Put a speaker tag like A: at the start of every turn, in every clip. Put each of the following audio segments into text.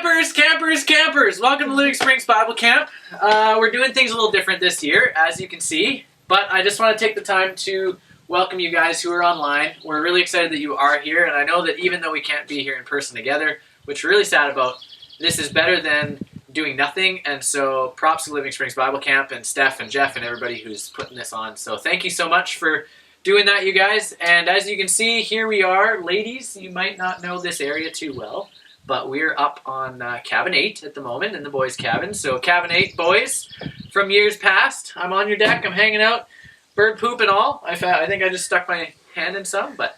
A: Campers! Welcome to Living Springs Bible Camp. We're doing things a little different this year, as you can see, but I just want to take the time to welcome you guys who are online. We're really excited that you are here, and I know that even though we can't be here in person together, which we're really sad about, this is better than doing nothing, and so props to Living Springs Bible Camp and Steph and Jeff and everybody who's putting this on. So thank you so much for doing that, you guys. And as you can see, here we are. Ladies, you might not know this area too well, but we're up on cabin 8 at the moment in the boys' cabin. So cabin 8, boys, from years past. I'm on your deck. I'm hanging out. Bird poop and all. I think I just stuck my hand in some, but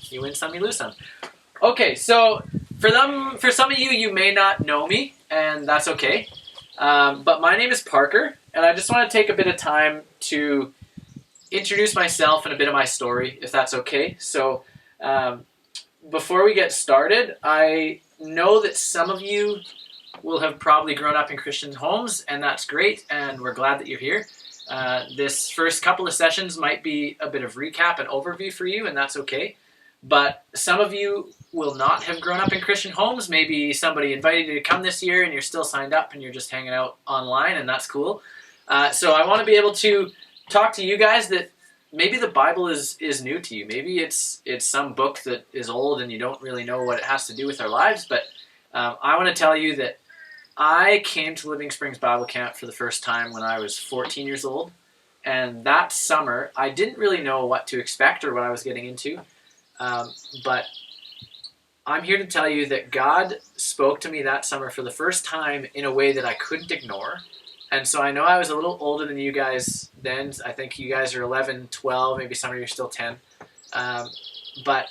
A: you win some, you lose some. Okay, so for some of you, you may not know me, and that's okay. But my name is Parker, and I just want to take a bit of time to introduce myself and a bit of my story, if that's okay. So before we get started, I know that some of you will have probably grown up in Christian homes, and that's great, and we're glad that you're here. This first couple of sessions might be a bit of recap and overview for you, and that's okay. But some of you will not have grown up in Christian homes. Maybe somebody invited you to come this year, and you're still signed up, and you're just hanging out online, and that's cool. So I want to be able to talk to you guys that maybe the Bible is new to you. Maybe it's some book that is old and you don't really know what it has to do with our lives. But I want to tell you that I came to Living Springs Bible Camp for the first time when I was 14 years old. And that summer, I didn't really know what to expect or what I was getting into. But I'm here to tell you that God spoke to me that summer for the first time in a way that I couldn't ignore. And so I know I was a little older than you guys then. I think you guys are 11, 12, maybe some of you are still 10. But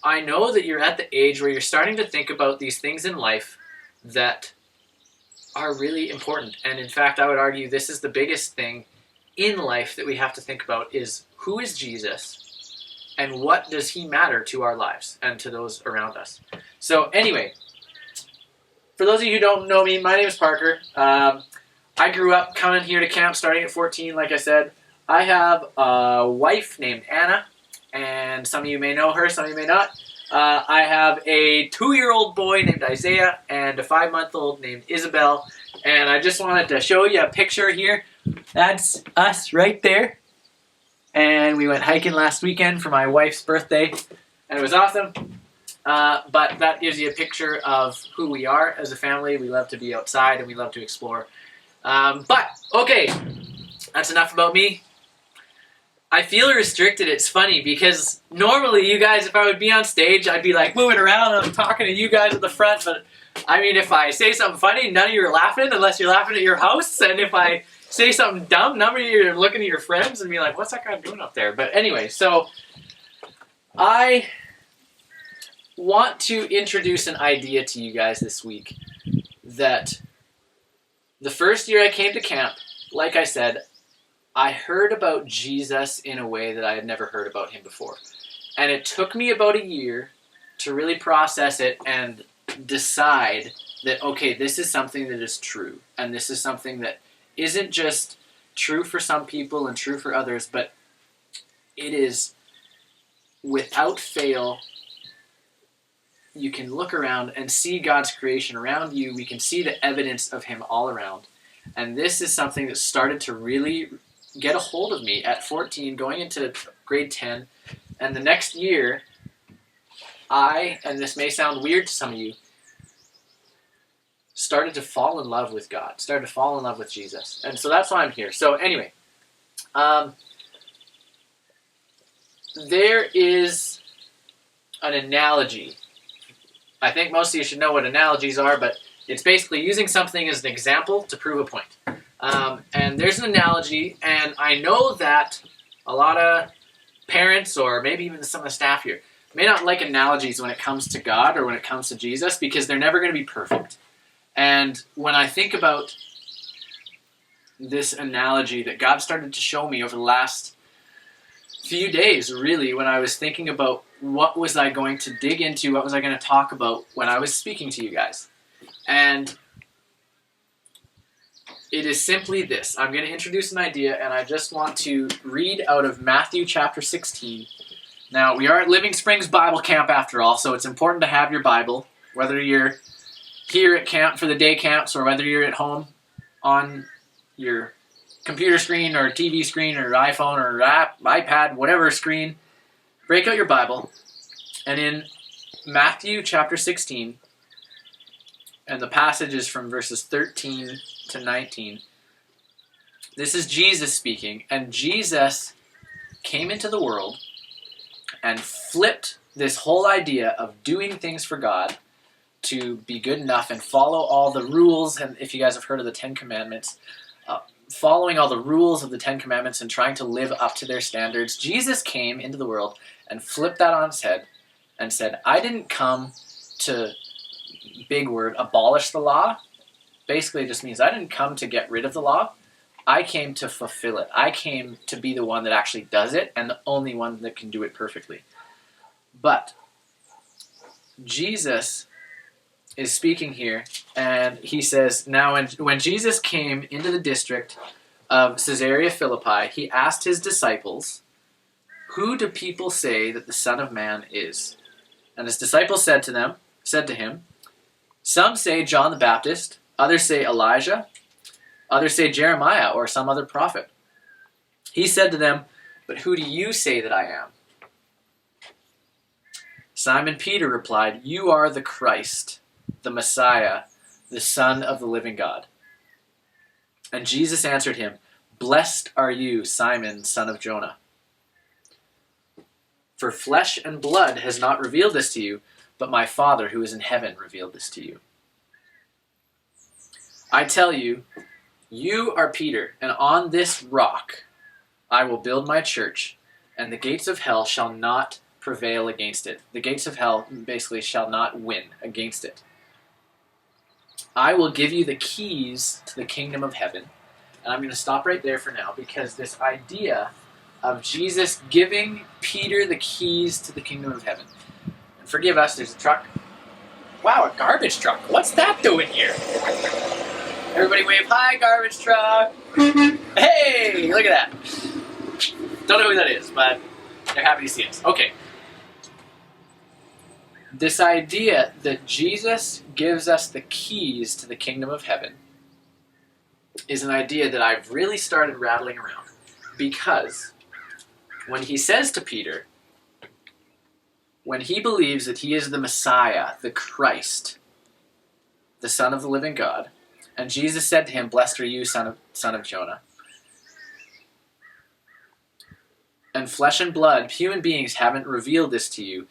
A: I know that you're at the age where you're starting to think about these things in life that are really important. And in fact, I would argue this is the biggest thing in life that we have to think about is who is Jesus and what does he matter to our lives and to those around us. So anyway, for those of you who don't know me, my name is Parker. I grew up coming here to camp starting at 14, like I said. I have a wife named Anna, and some of you may know her, some of you may not. I have a 2-year-old boy named Isaiah and a 5-month-old named Isabel, and I just wanted to show you a picture here. That's us right there, and we went hiking last weekend for my wife's birthday, and it was awesome. But that gives you a picture of who we are as a family. We love to be outside, and we love to explore. But, okay, that's enough about me. I feel restricted. It's funny because normally you guys, if I would be on stage, I'd be like moving around and I'm talking to you guys at the front. But, I mean, if I say something funny, none of you are laughing unless you're laughing at your house. And if I say something dumb, none of you are looking at your friends and be like, what's that guy doing up there? But anyway, so I want to introduce an idea to you guys this week that the first year I came to camp, like I said, I heard about Jesus in a way that I had never heard about him before. And it took me about a year to really process it and decide that, okay, this is something that is true. And this is something that isn't just true for some people and true for others, but it is without fail. You can look around and see God's creation around you. We can see the evidence of him all around. And this is something that started to really get a hold of me at 14, going into grade 10. And the next year, and this may sound weird to some of you, started to fall in love with God, started to fall in love with Jesus. And so that's why I'm here. So anyway, there is an analogy. I think most of you should know what analogies are, but it's basically using something as an example to prove a point. And there's an analogy, and I know that a lot of parents, or maybe even some of the staff here, may not like analogies when it comes to God or when it comes to Jesus, because they're never going to be perfect. And when I think about this analogy that God started to show me over the last few days, really, when I was thinking about what was I going to dig into, what was I going to talk about when I was speaking to you guys. And it is simply this. I'm going to introduce an idea, and I just want to read out of Matthew chapter 16. Now, we are at Living Springs Bible Camp after all, so it's important to have your Bible, whether you're here at camp for the day camps, or whether you're at home on your computer screen or TV screen or iPhone or iPad, whatever screen, break out your Bible, and in Matthew chapter 16, and the passage is from verses 13 to 19, this is Jesus speaking, and Jesus came into the world and flipped this whole idea of doing things for God to be good enough and follow all the rules. And if you guys have heard of the Ten Commandments, following all the rules of the Ten Commandments and trying to live up to their standards, Jesus came into the world and flipped that on its head and said, I didn't come to, big word, abolish the law. Basically it just means I didn't come to get rid of the law. I came to fulfill it. I came to be the one that actually does it and the only one that can do it perfectly. But Jesus is speaking here, and he says, now when Jesus came into the district of Caesarea Philippi, he asked his disciples, who do people say that the Son of Man is? And his disciples said to him, some say John the Baptist, others say Elijah, others say Jeremiah or some other prophet. He said to them, but who do you say that I am? Simon Peter replied, you are the Christ, the Messiah, the Son of the living God. And Jesus answered him, blessed are you, Simon, son of Jonah. For flesh and blood has not revealed this to you, but my Father who is in heaven revealed this to you. I tell you, you are Peter, and on this rock I will build my church, and the gates of hell shall not prevail against it. The gates of hell basically shall not win against it. I will give you the keys to the kingdom of heaven. And I'm going to stop right there for now, because this idea of Jesus giving Peter the keys to the kingdom of heaven. And forgive us, there's a truck. Wow, a garbage truck. What's that doing here? Everybody wave, hi, garbage truck. Hey, look at that. Don't know who that is, but they're happy to see us. Okay. This idea that Jesus gives us the keys to the kingdom of heaven is an idea that I've really started rattling around, because when he says to Peter, when he believes that he is the Messiah, the Christ, the Son of the living God, and Jesus said to him, blessed are you, son of Jonah. And flesh and blood, human beings haven't revealed this to you,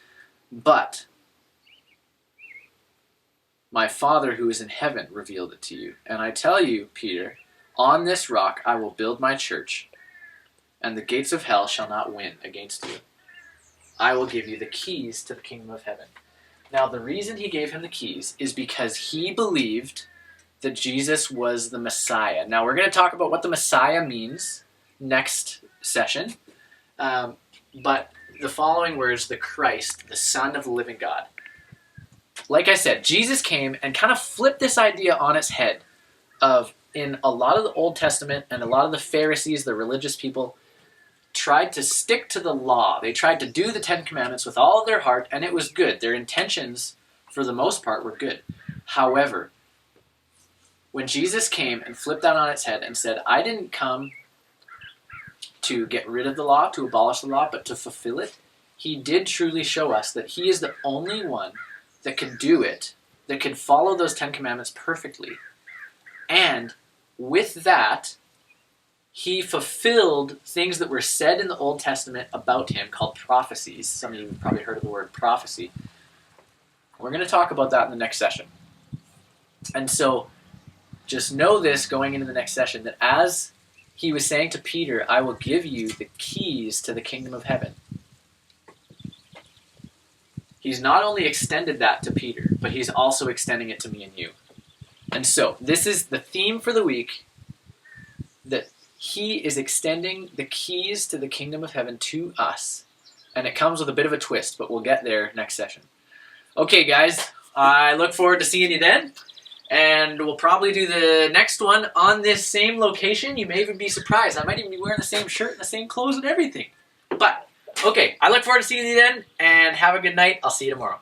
A: but my Father who is in heaven revealed it to you. And I tell you, Peter, on this rock I will build my church, and the gates of hell shall not win against you. I will give you the keys to the kingdom of heaven. Now, the reason he gave him the keys is because he believed that Jesus was the Messiah. Now, we're going to talk about what the Messiah means next session. But the following words, the Christ, the Son of the living God. Like I said, Jesus came and kind of flipped this idea on its head of, in a lot of the Old Testament and a lot of the Pharisees, the religious people, tried to stick to the law. They tried to do the Ten Commandments with all of their heart, and it was good. Their intentions, for the most part, were good. However, when Jesus came and flipped that on its head and said, I didn't come to get rid of the law, to abolish the law, but to fulfill it, he did truly show us that he is the only one that could do it, that could follow those Ten Commandments perfectly. And with that, he fulfilled things that were said in the Old Testament about him, called prophecies. Some of you have probably heard of the word prophecy. We're going to talk about that in the next session. And so, just know this going into the next session, that as he was saying to Peter, I will give you the keys to the kingdom of heaven. He's not only extended that to Peter, but he's also extending it to me and you. And so, this is the theme for the week, that he is extending the keys to the kingdom of heaven to us. And it comes with a bit of a twist, but we'll get there next session. Okay, guys, I look forward to seeing you then. And we'll probably do the next one on this same location. You may even be surprised. I might even be wearing the same shirt and the same clothes and everything. But, okay, I look forward to seeing you then, and have a good night. I'll see you tomorrow.